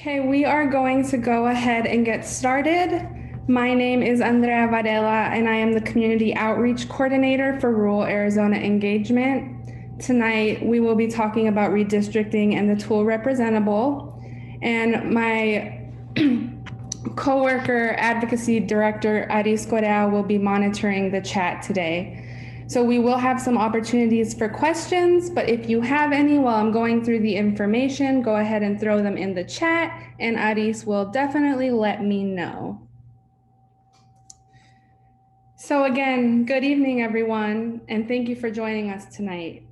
Okay, we are going to go ahead and get started. My name is Andrea Varela, and I am the Community Outreach Coordinator for Rural Arizona Engagement. Tonight, we will be talking about redistricting and the tool Representable. And my coworker, Advocacy Director RAZE will be monitoring the chat today. So we will have some opportunities for questions, but if you have any while I'm going through the information, go ahead and throw them in the chat, and RAZE will definitely let me know. So again, good evening, everyone, and thank you for joining us tonight.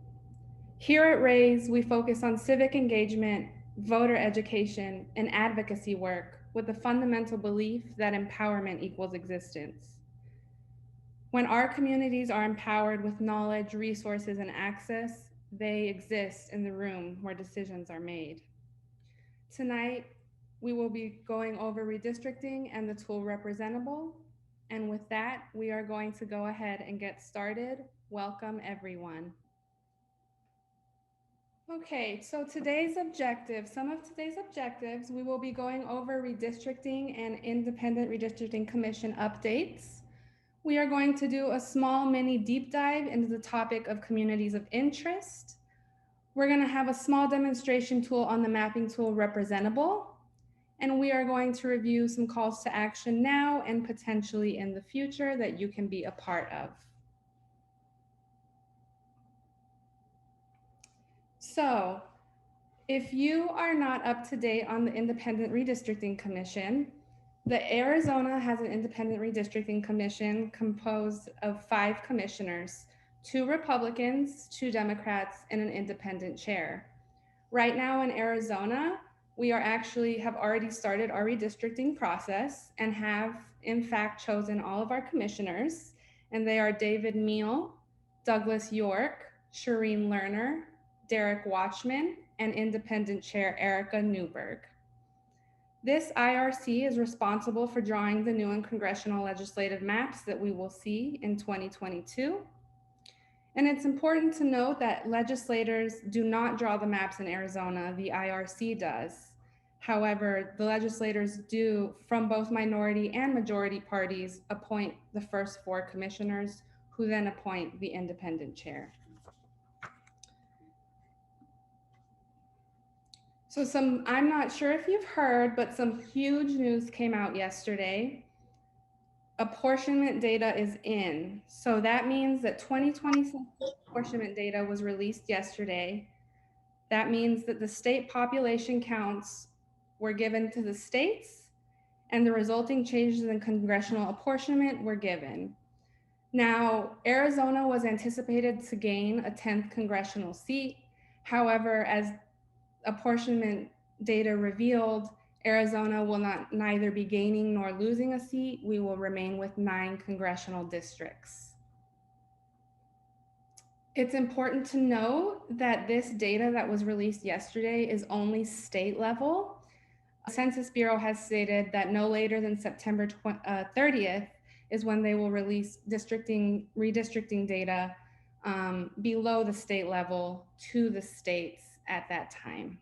Here at RAZE, we focus on civic engagement, voter education, and advocacy work with the fundamental belief that empowerment equals existence. When our communities are empowered with knowledge, resources, and access, they exist in the room where decisions are made. Tonight, we will be going over redistricting and the tool Representable. And with that, we are going to go ahead and get started. Welcome, everyone. Okay, so some of today's objectives, we will be going over redistricting and Independent Redistricting Commission updates. We are going to do a small mini deep dive into the topic of communities of interest. We're going to have a small demonstration tool on the mapping tool Representable. And we are going to review some calls to action now and potentially in the future that you can be a part of. So if you are not up to date on the Independent Redistricting Commission, Arizona has an Independent Redistricting Commission composed of 5 commissioners, 2 Republicans, 2 Democrats, and an independent chair. Right now in Arizona, we have already started our redistricting process and have in fact chosen all of our commissioners, and they are David Meal, Douglas York, Shireen Lerner, Derek Watchman, and independent chair Erica Newberg. This IRC is responsible for drawing the new and congressional legislative maps that we will see in 2022. And it's important to note that legislators do not draw the maps in Arizona, the IRC does. However, the legislators do, from both minority and majority parties, appoint the first 4 commissioners, who then appoint the independent chair. So I'm not sure if you've heard, but some huge news came out yesterday. Apportionment data is in. So that means that 2026 apportionment data was released yesterday. That means that the state population counts were given to the states and the resulting changes in congressional apportionment were given. Now, Arizona was anticipated to gain a 10th congressional seat. However, as apportionment data revealed, Arizona will neither be gaining nor losing a seat. We will remain with 9 congressional districts. It's important to note that this data that was released yesterday is only state level. The Census Bureau has stated that no later than September 30th is when they will release redistricting data below the state level to the states at that time.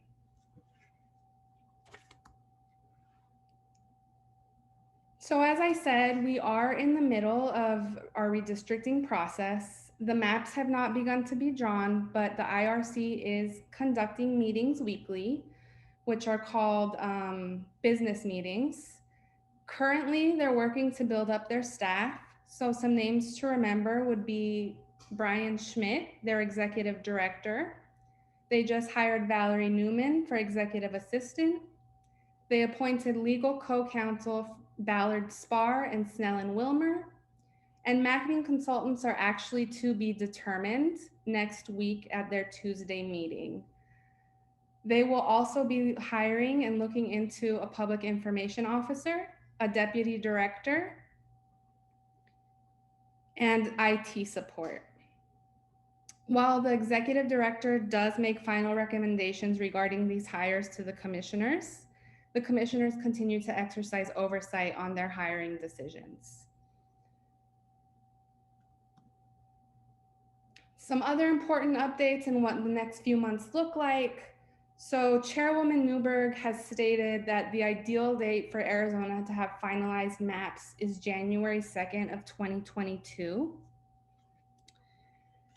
So as I said, we are in the middle of our redistricting process. The maps have not begun to be drawn, but the IRC is conducting meetings weekly, which are called business meetings. Currently, they're working to build up their staff. So some names to remember would be Brian Schmidt, their executive director. They just hired Valerie Newman for executive assistant. They appointed legal co-counsel Ballard Spar and Snellen Wilmer. And mapping consultants are actually to be determined next week at their Tuesday meeting. They will also be hiring and looking into a public information officer, a deputy director, and IT support. While the executive director does make final recommendations regarding these hires to the commissioners continue to exercise oversight on their hiring decisions. Some other important updates and what the next few months look like. So Chairwoman Newberg has stated that the ideal date for Arizona to have finalized maps is January 2nd of 2022.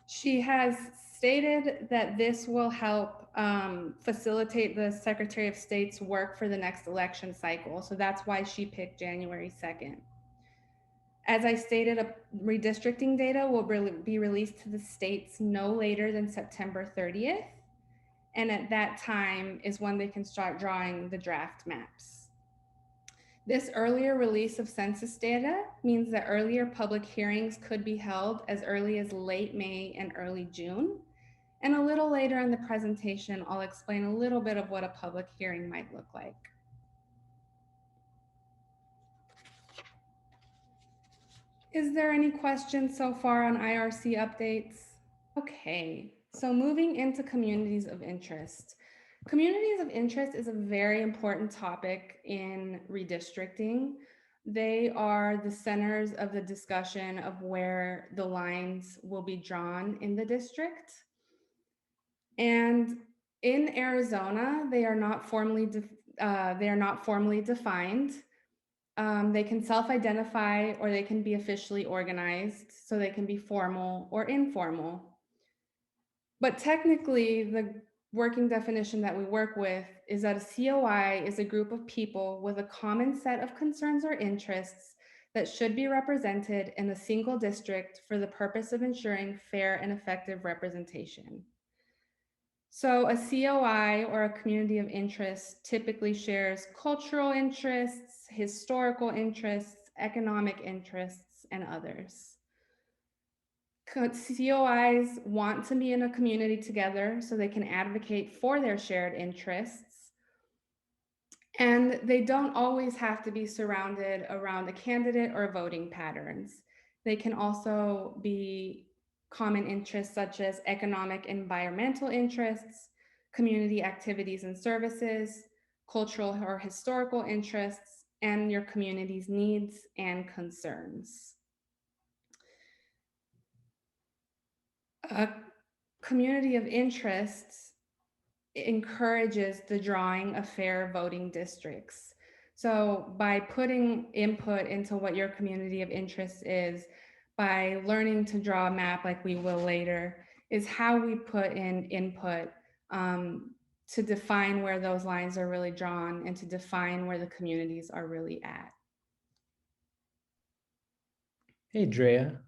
She has stated that this will help facilitate the Secretary of State's work for the next election cycle. So that's why she picked January 2nd. As I stated, redistricting data will be released to the states no later than September 30th. And at that time is when they can start drawing the draft maps. This earlier release of census data means that earlier public hearings could be held as early as late May and early June. And a little later in the presentation, I'll explain a little bit of what a public hearing might look like. Is there any questions so far on IRC updates? Okay, so moving into communities of interest. Communities of interest is a very important topic in redistricting. They are the centers of the discussion of where the lines will be drawn in the district. And in Arizona, they are not formally defined. They can self-identify or they can be officially organized, so they can be formal or informal. But technically, the working definition that we work with is that a COI is a group of people with a common set of concerns or interests that should be represented in a single district for the purpose of ensuring fair and effective representation. So a COI, or a community of interest, typically shares cultural interests, historical interests, economic interests, and others. COIs want to be in a community together so they can advocate for their shared interests. And they don't always have to be surrounded around a candidate or voting patterns. They can also be common interests such as economic and environmental interests, community activities and services, cultural or historical interests, and your community's needs and concerns. A community of interests encourages the drawing of fair voting districts. So by putting input into what your community of interest is, by learning to draw a map like we will later, is how we put in input to define where those lines are really drawn and to define where the communities are really at. Hey, Drea.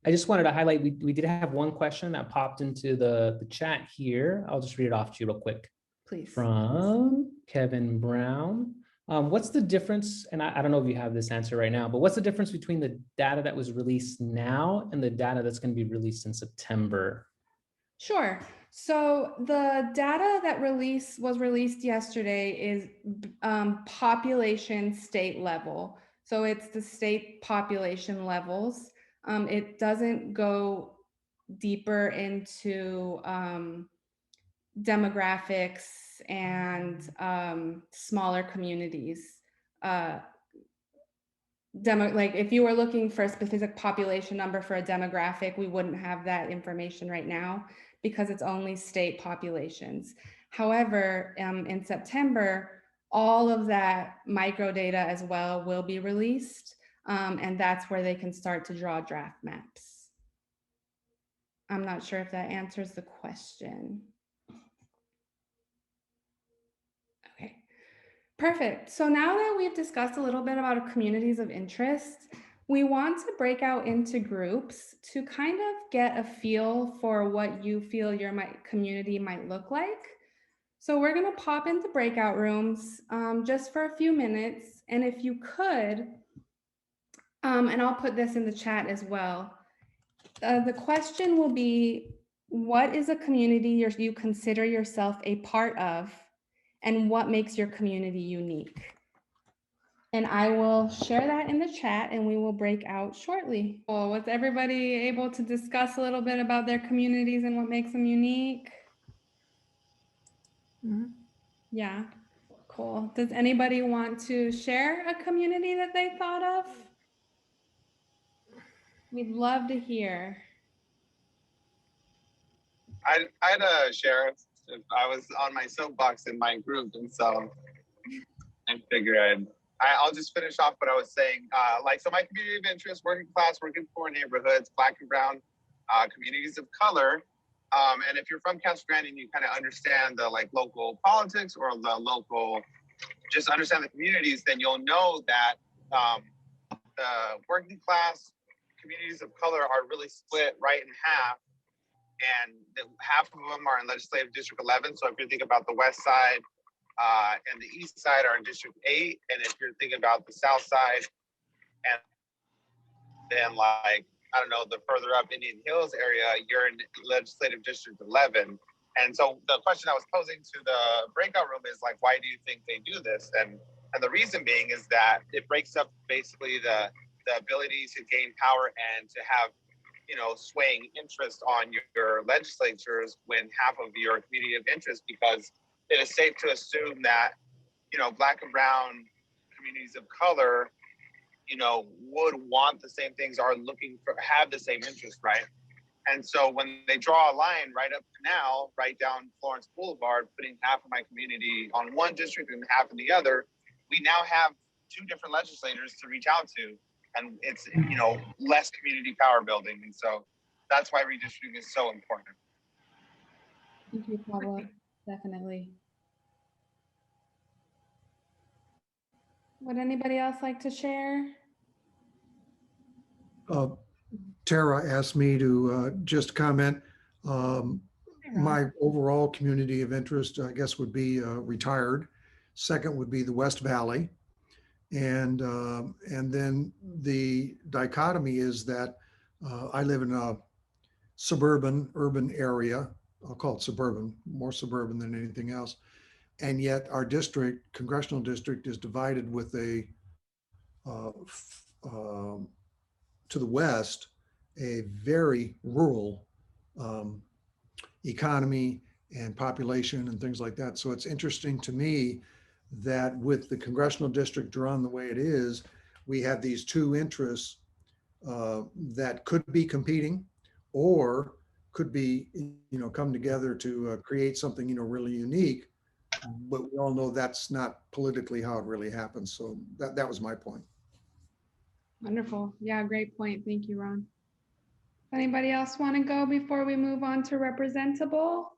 I just wanted to highlight, we did have one question that popped into the chat here. I'll just read it off to you real quick. Please. From Kevin Brown. What's the difference, and I don't know if you have this answer right now, but what's the difference between the data that was released now and the data that's going to be released in September? Sure. So the data that was released yesterday is population state level. So it's the state population levels. It doesn't go deeper into demographics and smaller communities. Like if you were looking for a specific population number for a demographic, we wouldn't have that information right now because it's only state populations. However, in September, all of that micro data as well will be released, and that's where they can start to draw draft maps. I'm not sure if that answers the question. Okay, perfect. So now that we've discussed a little bit about communities of interest, we want to break out into groups to kind of get a feel for what you feel your community might look like. So we're going to pop into breakout rooms just for a few minutes. And if you could, and I'll put this in the chat as well, the question will be, what is a community you consider yourself a part of, and what makes your community unique? And I will share that in the chat and we will break out shortly. Well, was everybody able to discuss a little bit about their communities and what makes them unique? Mm-hmm. Yeah, cool. Does anybody want to share a community that they thought of? We'd love to hear. I'd share if I was on my soapbox in my group, and so I figured I'll just finish off what I was saying. So my community of interest, working class, working poor neighborhoods, Black and brown communities of color. And if you're from Casa Grande and you kind of understand the local politics or the local, just understand the communities, then you'll know that the working class communities of color are really split right in half. And half of them are in legislative district 11. So if you think about the west side and the east side are in district 8. And if you're thinking about the south side and then I don't know, the further up Indian Hills area, you're in legislative district 11. And so the question I was posing to the breakout room is why do you think they do this? And the reason being is that it breaks up basically the ability to gain power and to have, swaying interest on your legislatures when half of your community of interest, because it is safe to assume that, Black and brown communities of color, would want the same things, are looking for, have the same interest, right? And so when they draw a line right up to now, right down Florence Boulevard, putting half of my community on one district and half in the other, we now have two different legislators to reach out to. And it's, less community power building. And so that's why redistricting is so important. Thank you, Pablo. Definitely. Would anybody else like to share? Tara asked me to just comment. My overall community of interest, I guess, would be retired. Second would be the West Valley. And then the dichotomy is that I live in a urban area. I'll call it suburban, more suburban than anything else. And yet our district, congressional district, is divided with a, to the west, a very rural economy and population and things like that. So it's interesting to me that with the congressional district drawn the way it is, we have these two interests that could be competing or could be, come together to create something, really unique. But we all know that's not politically how it really happens. So that was my point. Wonderful. Yeah, great point. Thank you, Ron. Anybody else want to go before we move on to representable?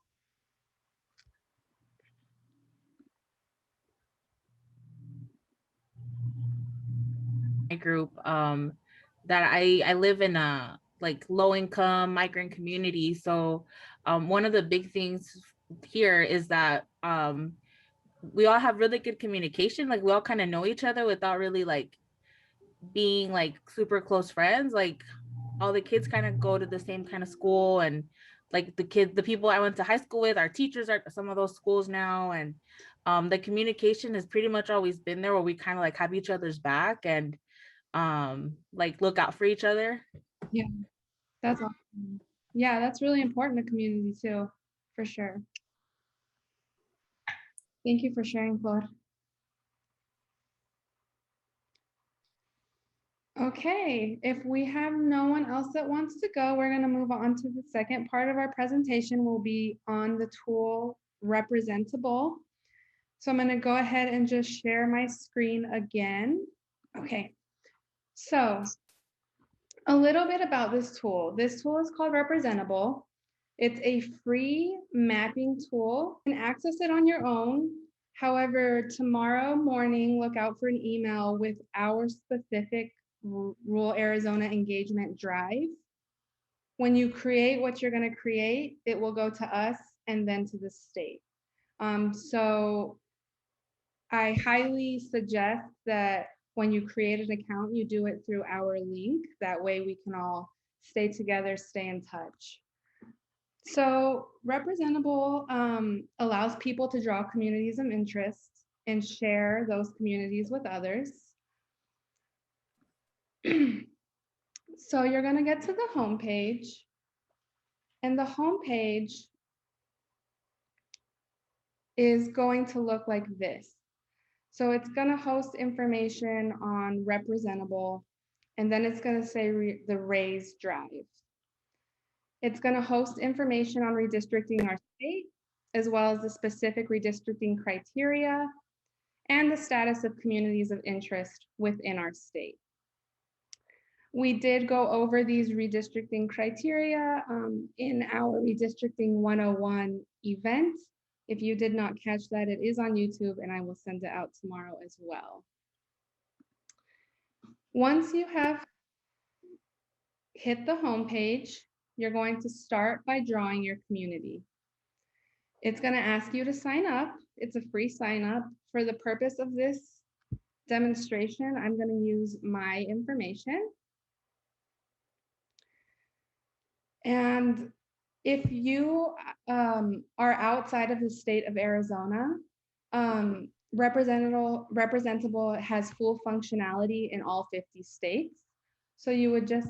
My group that I live in a low income migrant community. So one of the big things here is that we all have really good communication. We all kind of know each other without really being super close friends. All the kids kind of go to the same kind of school, and the people I went to high school with, our teachers are at some of those schools now, and the communication has pretty much always been there, where we kind of have each other's back and look out for each other. Yeah, that's awesome. Yeah, that's really important to community too, for sure. Thank you for sharing, Flor. Okay, if we have no one else that wants to go, we're going to move on to the second part of our presentation. Will be on the tool Representable. So I'm going to go ahead and just share my screen again. Okay, so a little bit about this tool. This tool is called Representable. It's a free mapping tool. You can access it on your own. However, tomorrow morning, look out for an email with our specific Rural Arizona Engagement Drive. When you create what you're going to create, it will go to us and then to the state. So I highly suggest that when you create an account, you do it through our link. That way we can all stay together, stay in touch. So Representable allows people to draw communities of interest and share those communities with others. So you're going to get to the home page, and the home page is going to look like this. So it's going to host information on Representable, and then it's going to say the RAZE drive. It's going to host information on redistricting our state, as well as the specific redistricting criteria and the status of communities of interest within our state. We did go over these redistricting criteria in our Redistricting 101 event. If you did not catch that, it is on YouTube and I will send it out tomorrow as well. Once you have hit the home page, you're going to start by drawing your community. It's going to ask you to sign up. It's a free sign up. For the purpose of this demonstration, I'm going to use my information. And if you are outside of the state of Arizona, Representable has full functionality in all 50 states. So you would just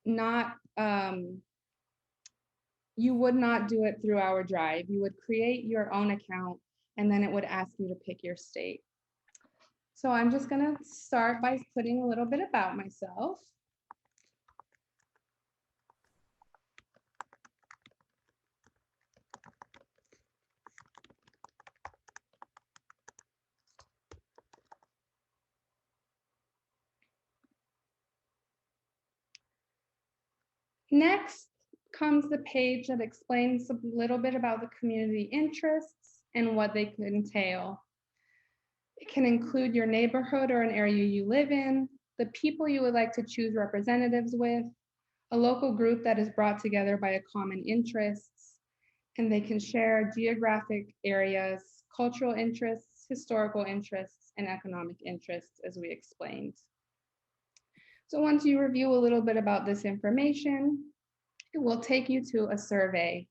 not, you would not do it through our drive. You would create your own account and then it would ask you to pick your state. So I'm just gonna start by putting a little bit about myself. Next comes the page that explains a little bit about the community interests and what they could entail. It can include your neighborhood or an area you live in, the people you would like to choose representatives with, a local group that is brought together by a common interests, and they can share geographic areas, cultural interests, historical interests, and economic interests, as we explained. So once you review a little bit about this information, it will take you to a survey.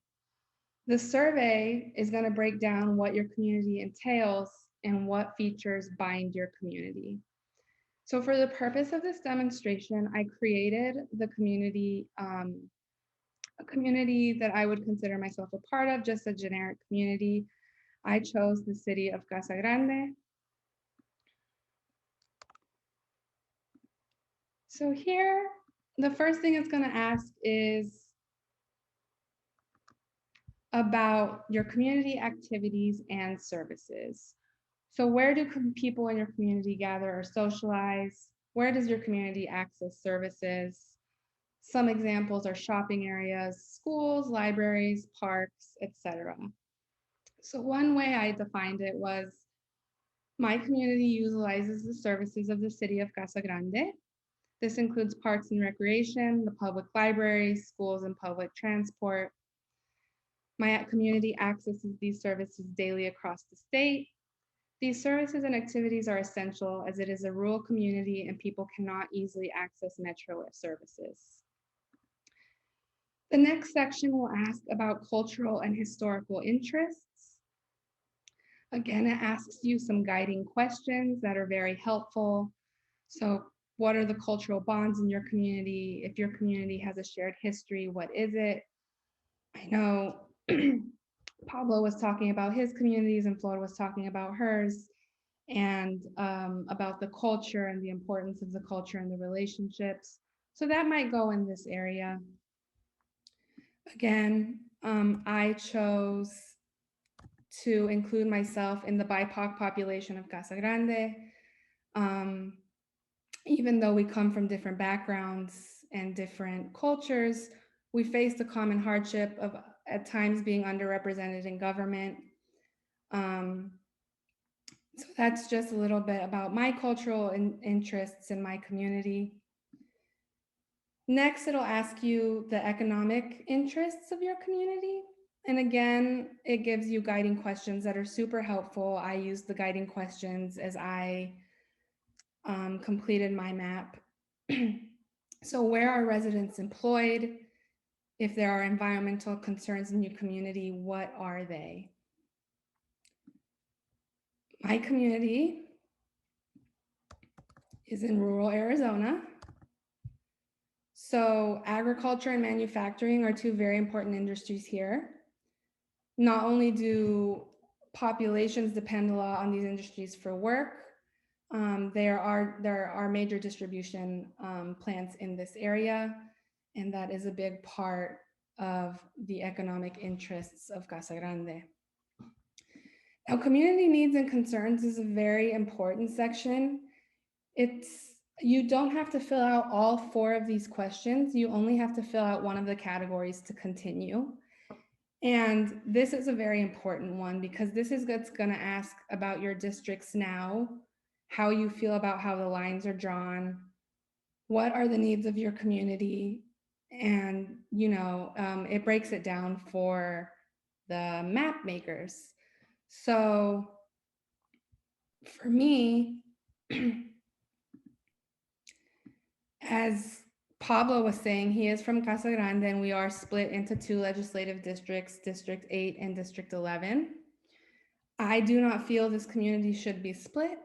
The survey is going to break down what your community entails and what features bind your community. So for the purpose of this demonstration, I created the community, a community that I would consider myself a part of, just a generic community. I chose the city of Casa Grande. So here, the first thing it's going to ask is about your community activities and services. So where do people in your community gather or socialize? Where does your community access services? Some examples are shopping areas, schools, libraries, parks, etc. So one way I defined it was my community utilizes the services of the city of Casa Grande. This includes parks and recreation, the public libraries, schools, and public transport. My community accesses these services daily across the state. These services and activities are essential as it is a rural community and people cannot easily access metro services. The next section will ask about cultural and historical interests. Again, it asks you some guiding questions that are very helpful. So what are the cultural bonds in your community? If your community has a shared history, what is it? I know Pablo was talking about his communities and Flor was talking about hers, and about the culture and the importance of the culture and the relationships. So that might go in this area. Again, I chose to include myself in the BIPOC population of Casa Grande. Even though we come from different backgrounds and different cultures, we face the common hardship of at times being underrepresented in government. So that's just a little bit about my cultural interests in my community. Next, it'll ask you the economic interests of your community. And again, it gives you guiding questions that are super helpful. I used the guiding questions as I completed my map. So where are residents employed? If there are environmental concerns in your community, what are they? My community is in rural Arizona. So agriculture and manufacturing are two very important industries here. Not only do populations depend a lot on these industries for work, there are major distribution plants in this area, and that is a big part of the economic interests of Casa Grande. Now, community needs and concerns is a very important section. You don't have to fill out all 4 of these questions. You only have to fill out one of the categories to continue. And this is a very important one because this is what's going to ask about your districts now, how you feel about how the lines are drawn, what are the needs of your community, and it breaks it down for the map makers. So for me, as Pablo was saying, he is from Casa Grande, and we are split into 2 legislative districts, District 8 and District 11. I do not feel this community should be split.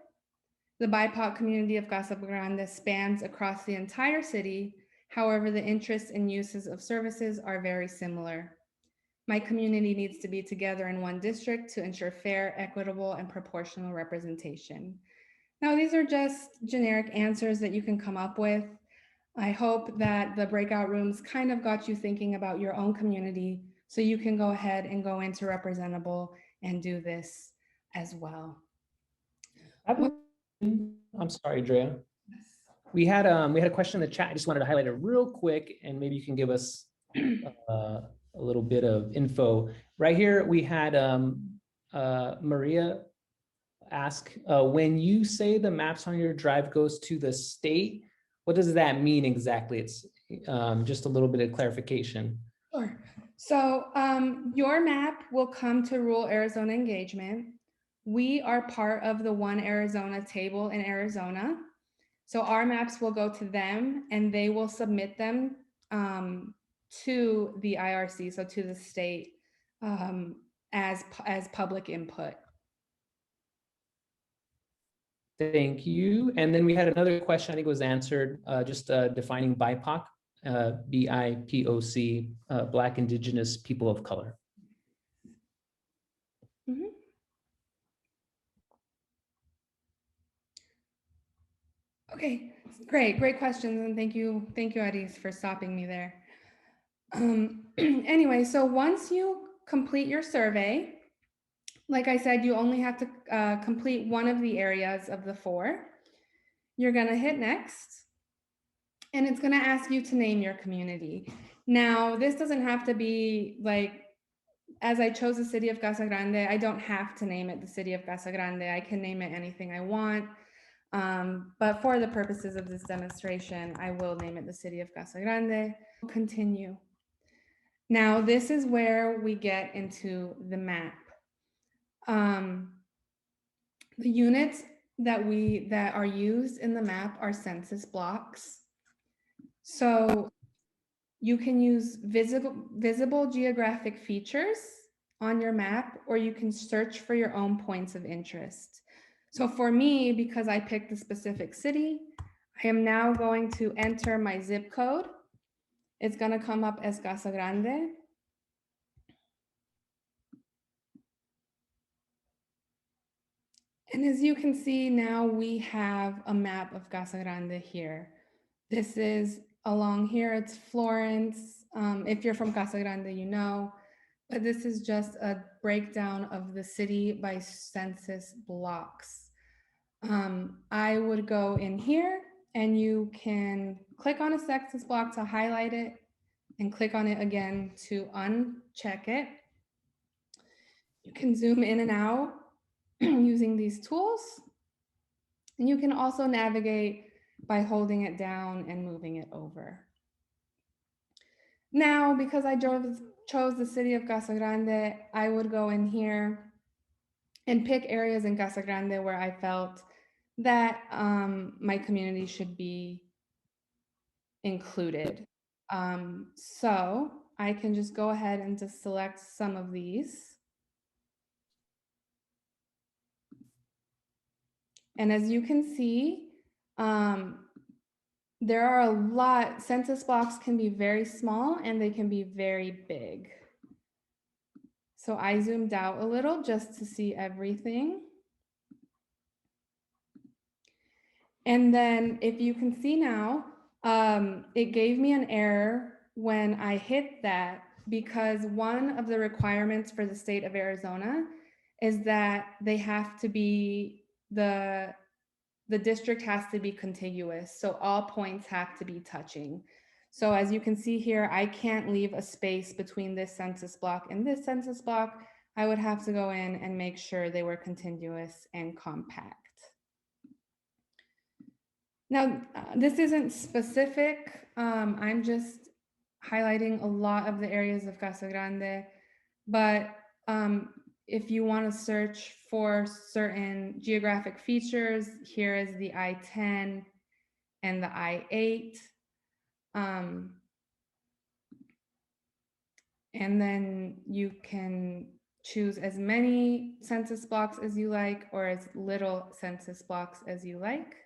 The BIPOC community of Casa Grande spans across the entire city. However, the interests and uses of services are very similar. My community needs to be together in one district to ensure fair, equitable, and proportional representation. Now, these are just generic answers that you can come up with. I hope that the breakout rooms kind of got you thinking about your own community so you can go ahead and go into Representable and do this as well. I'm sorry, Drea. We had a question in the chat. I just wanted to highlight it real quick, and maybe you can give us a little bit of info. Right here, we had Maria ask, when you say the maps on your drive goes to the state, what does that mean exactly? It's just a little bit of clarification. Sure. So your map will come to Rural Arizona Engagement. We are part of the One Arizona table in Arizona. So our maps will go to them and they will submit them to the IRC, so to the state, as public input. Thank you. And then we had another question, I think it was answered, just defining BIPOC, B-I-P-O-C, Black, Indigenous, People of Color. Mm-hmm. Okay, great questions, and thank you, Aris, for stopping me there. Anyway, so once you complete your survey, like I said, you only have to complete one of the areas of the 4. You're gonna hit next, and it's gonna ask you to name your community. Now, this doesn't have to be like, as I chose the city of Casa Grande, I don't have to name it the city of Casa Grande. I can name it anything I want. But for the purposes of this demonstration, I will name it the city of Casa Grande. Continue. Now, this is where we get into the map. The units that are used in the map are census blocks. So you can use visible geographic features on your map, or you can search for your own points of interest. So for me, because I picked a specific city, I am now going to enter my zip code. It's going to come up as Casa Grande. And as you can see, now we have a map of Casa Grande here. This is along here, it's Florence. If you're from Casa Grande, you know, but this is just a breakdown of the city by census blocks. I would go in here and you can click on a census block to highlight it and click on it again to uncheck it. You can zoom in and out using these tools. And you can also navigate by holding it down and moving it over. Now, because I chose the city of Casa Grande, I would go in here and pick areas in Casa Grande where I felt that my community should be included. So I can just go ahead and just select some of these. And as you can see, there are a lot, census blocks can be very small and they can be very big. So I zoomed out a little just to see everything. And then if you can see now, it gave me an error when I hit that because one of the requirements for the state of Arizona is that they have to be, the district has to be contiguous. So all points have to be touching. So as you can see here, I can't leave a space between this census block and this census block. I would have to go in and make sure they were contiguous and compact. Now, this isn't specific. I'm just highlighting a lot of the areas of Casa Grande, but if you want to search for certain geographic features, here is the I-10 and the I-8. And then you can choose as many census blocks as you like, or as little census blocks as you like.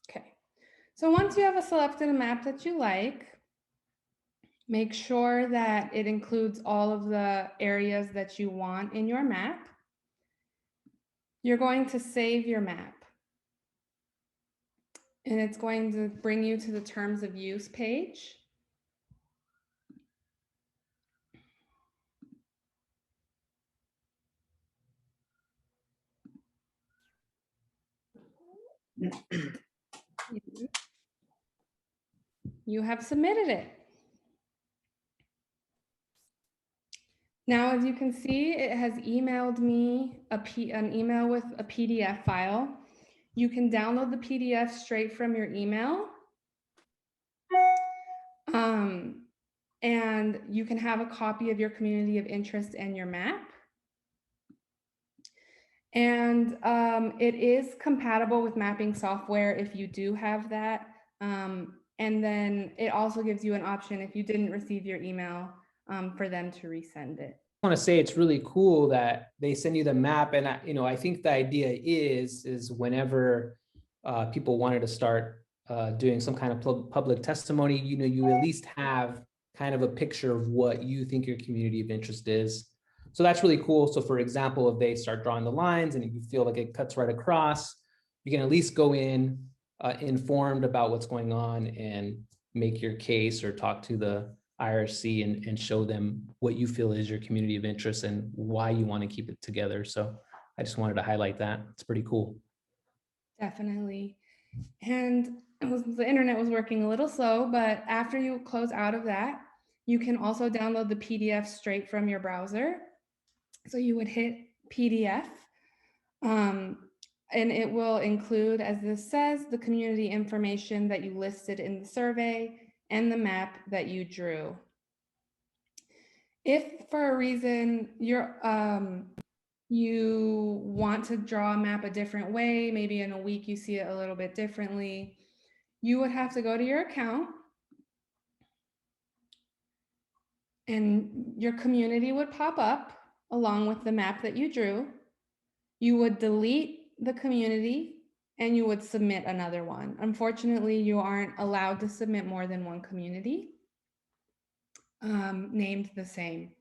Okay, so once you have selected a map that you like, make sure that it includes all of the areas that you want in your map. You're going to save your map. And it's going to bring you to the terms of use page. You have submitted it. Now, as you can see, it has emailed me an email with a PDF file. You can download the PDF straight from your email. And you can have a copy of your community of interest and your map. And it is compatible with mapping software if you do have that. And then it also gives you an option if you didn't receive your email for them to resend it. I want to say it's really cool that they send you the map, and I think the idea is whenever people wanted to start doing some kind of public testimony, you at least have kind of a picture of what you think your community of interest is. So that's really cool. So for example, if they start drawing the lines and you feel like it cuts right across, you can at least go in informed about what's going on and make your case or talk to the IRC and show them what you feel is your community of interest and why you want to keep it together. So I just wanted to highlight that. It's pretty cool. Definitely. And the internet was working a little slow, but after you close out of that, you can also download the PDF straight from your browser. So you would hit PDF, and it will include, as this says, the community information that you listed in the survey and the map that you drew. If for a reason you want to draw a map a different way, maybe in a week you see it a little bit differently, you would have to go to your account and your community would pop up along with the map that you drew. You would delete the community and you would submit another one. Unfortunately, you aren't allowed to submit more than one community named the same.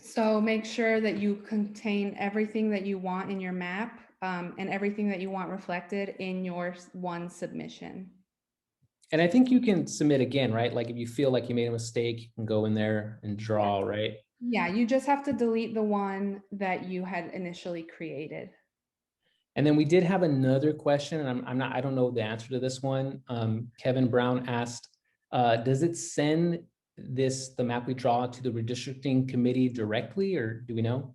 So make sure that you contain everything that you want in your map and everything that you want reflected in your one submission. And I think you can submit again, right? Like if you feel like you made a mistake, you can go in there and draw, right? Yeah, you just have to delete the one that you had initially created. And then we did have another question, and I don't know the answer to this one. Kevin Brown asked, does it send the map we draw to the redistricting committee directly, or do we know?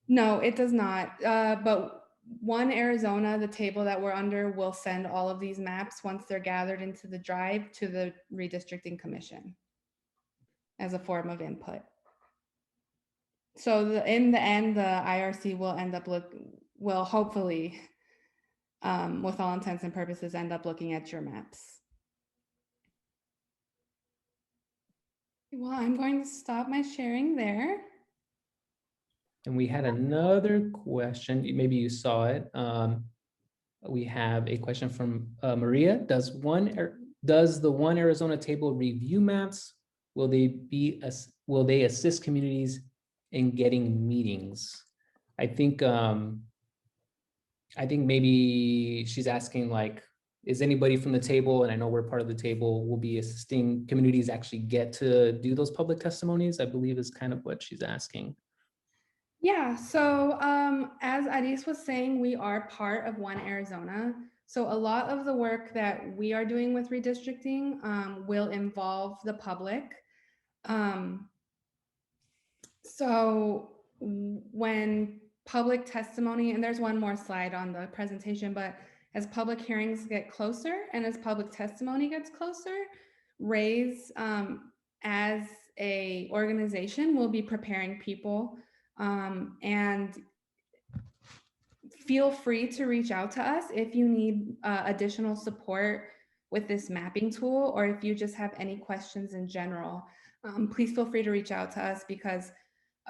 No, it does not. But One Arizona, the table that we're under, will send all of these maps once they're gathered into the drive to the Redistricting Commission as a form of input. So in the end, the IRC will end up will hopefully, with all intents and purposes, end up looking at your maps. Well, I'm going to stop my sharing there. And we had another question, maybe you saw it. We have a question from Maria. Does the One Arizona table review maps? Will they assist communities in getting meetings. I think maybe she's asking like, is anybody from the table, and I know we're part of the table, will be assisting communities actually get to do those public testimonies, I believe is kind of what she's asking. Yeah, so as Aris was saying, we are part of One Arizona. So a lot of the work that we are doing with redistricting will involve the public. So when public testimony, and there's one more slide on the presentation, but as public hearings get closer and as public testimony gets closer, RAZE as a organization will be preparing people, and feel free to reach out to us if you need additional support with this mapping tool, or if you just have any questions in general. Please feel free to reach out to us, because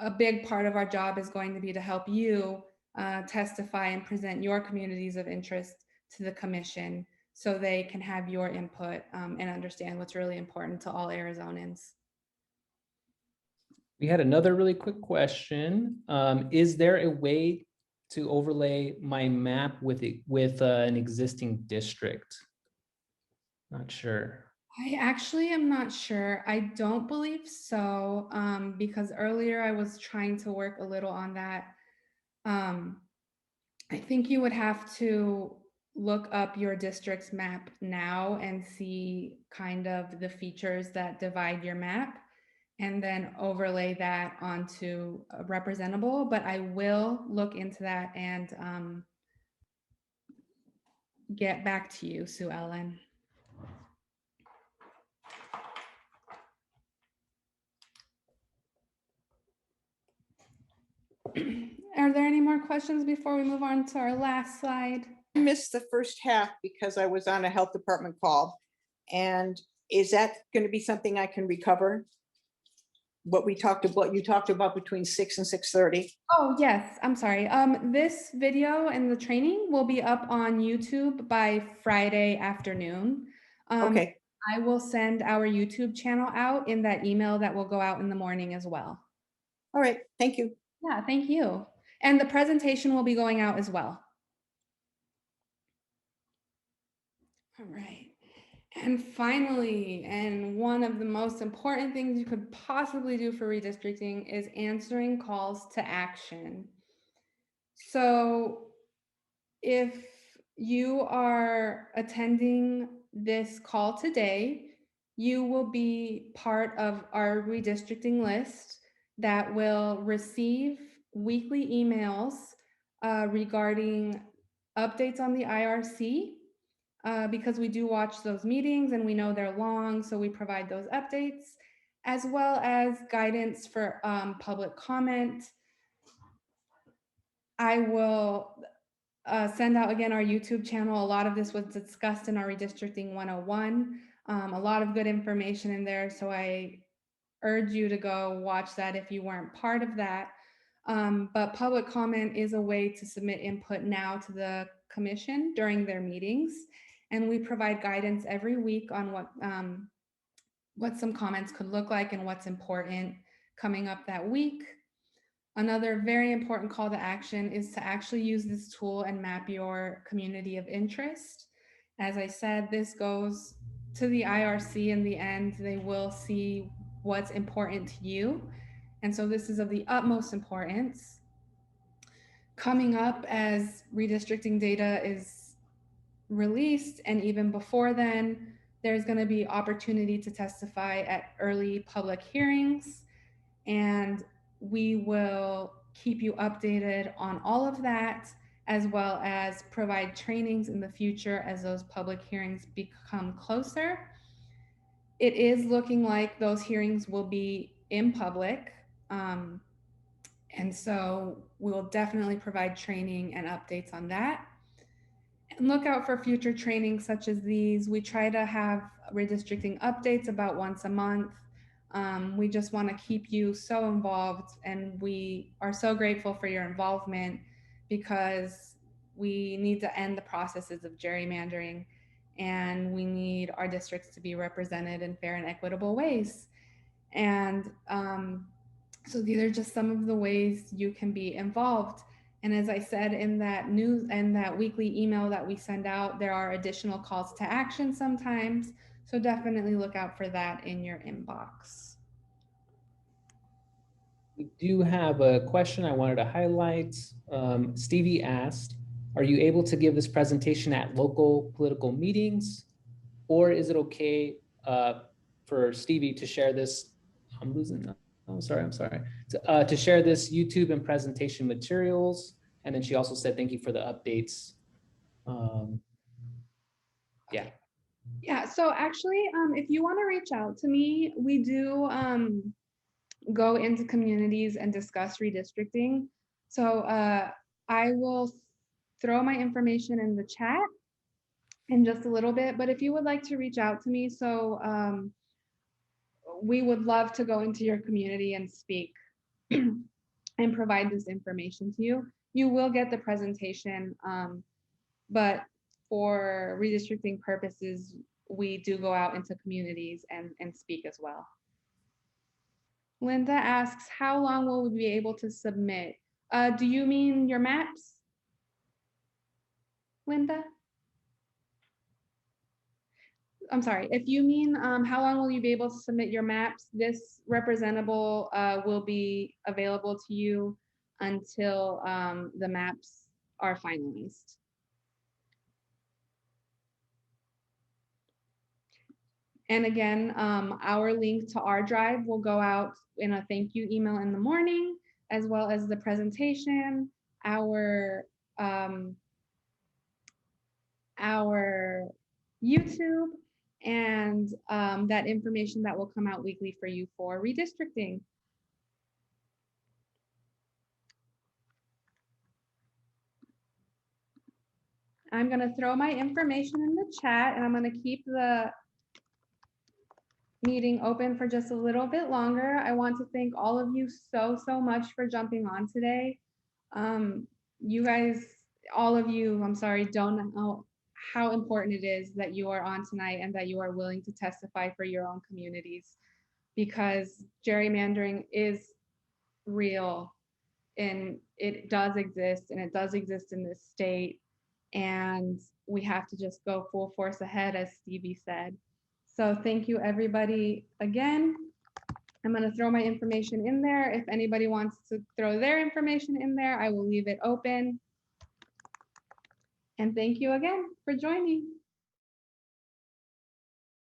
a big part of our job is going to be to help you testify and present your communities of interest to the commission, so they can have your input and understand what's really important to all Arizonans. We had another really quick question. Is there a way to overlay my map with an existing district? Not sure. I actually am not sure. I don't believe so, because earlier I was trying to work a little on that. I think you would have to look up your district's map now and see kind of the features that divide your map, and then overlay that onto a Representable. But I will look into that and get back to you, Sue Ellen. Are there any more questions before we move on to our last slide? I missed the first half because I was on a health department call. And is that going to be something I can recover? What you talked about between 6 and 6:30. Oh, yes, I'm sorry. This video and the training will be up on YouTube by Friday afternoon. Okay. I will send our YouTube channel out in that email that will go out in the morning as well. All right. Thank you. Yeah, thank you. And the presentation will be going out as well. All right. And finally, and one of the most important things you could possibly do for redistricting is answering calls to action. So if you are attending this call today, you will be part of our redistricting list that will receive weekly emails regarding updates on the IRC, because we do watch those meetings and we know they're long, so we provide those updates, as well as guidance for public comment. I will send out again our YouTube channel. A lot of this was discussed in our Redistricting 101. A lot of good information in there, so I urge you to go watch that if you weren't part of that. But public comment is a way to submit input now to the commission during their meetings, and we provide guidance every week on what some comments could look like and what's important coming up that week. Another very important call to action is to actually use this tool and map your community of interest. As I said, this goes to the IRC in the end. They will see what's important to you. And so this is of the utmost importance. Coming up as redistricting data is released, and even before then, there's going to be opportunity to testify at early public hearings, and we will keep you updated on all of that, as well as provide trainings in the future as those public hearings become closer. It is looking like those hearings will be in public, and so we'll definitely provide training and updates on that. And look out for future trainings such as these. We try to have redistricting updates about once a month. We just want to keep you so involved, and we are so grateful for your involvement, because we need to end the processes of gerrymandering, and we need our districts to be represented in fair and equitable ways. And So these are just some of the ways you can be involved. And as I said in that news and that weekly email that we send out, there are additional calls to action sometimes. So definitely look out for that in your inbox. We do have a question I wanted to highlight. Stevie asked, are you able to give this presentation at local political meetings? Or is it okay for Stevie to share this? I'm losing. I'm sorry. To share this YouTube and presentation materials. And then she also said, thank you for the updates. Yeah. Yeah, so actually, if you want to reach out to me, we do go into communities and discuss redistricting. So I will throw my information in the chat in just a little bit, but if you would like to reach out to me, so we would love to go into your community and speak and provide this information to you. You will get the presentation, but for redistricting purposes, we do go out into communities and speak as well. Linda asks, how long will we be able to submit? Do you mean your maps, Linda? I'm sorry, if you mean how long will you be able to submit your maps, this representable will be available to you until the maps are finalized. And again, our link to our drive will go out in a thank you email in the morning, as well as the presentation, our YouTube, and that information that will come out weekly for you for redistricting. I'm going to throw my information in the chat, and I'm going to keep the meeting open for just a little bit longer. I want to thank all of you so much for jumping on today. You guys, all of you, I'm sorry, don't know how important it is that you are on tonight and that you are willing to testify for your own communities, because gerrymandering is real and it does exist, and it does exist in this state, and we have to just go full force ahead, as Stevie said. So thank you, everybody, again. I'm going to throw my information in there. If anybody wants to throw their information in there, I will leave it open. And thank you again for joining.